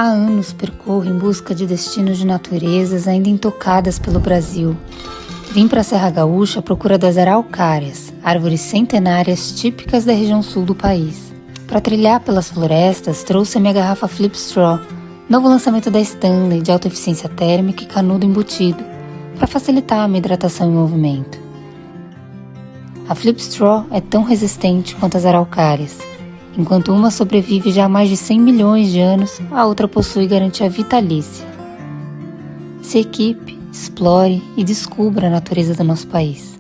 Há anos percorro em busca de destinos de naturezas ainda intocadas pelo Brasil. Vim para a Serra Gaúcha à procura das araucárias, árvores centenárias típicas da região sul do país. Para trilhar pelas florestas, trouxe a minha garrafa Flip Straw, novo lançamento da Stanley de alta eficiência térmica e canudo embutido, para facilitar a minha hidratação em movimento. A Flip Straw é tão resistente quanto as araucárias. Enquanto uma sobrevive já há mais de 100 milhões de anos, a outra possui garantia vitalícia. Se equipe, explore e descubra a natureza do nosso país.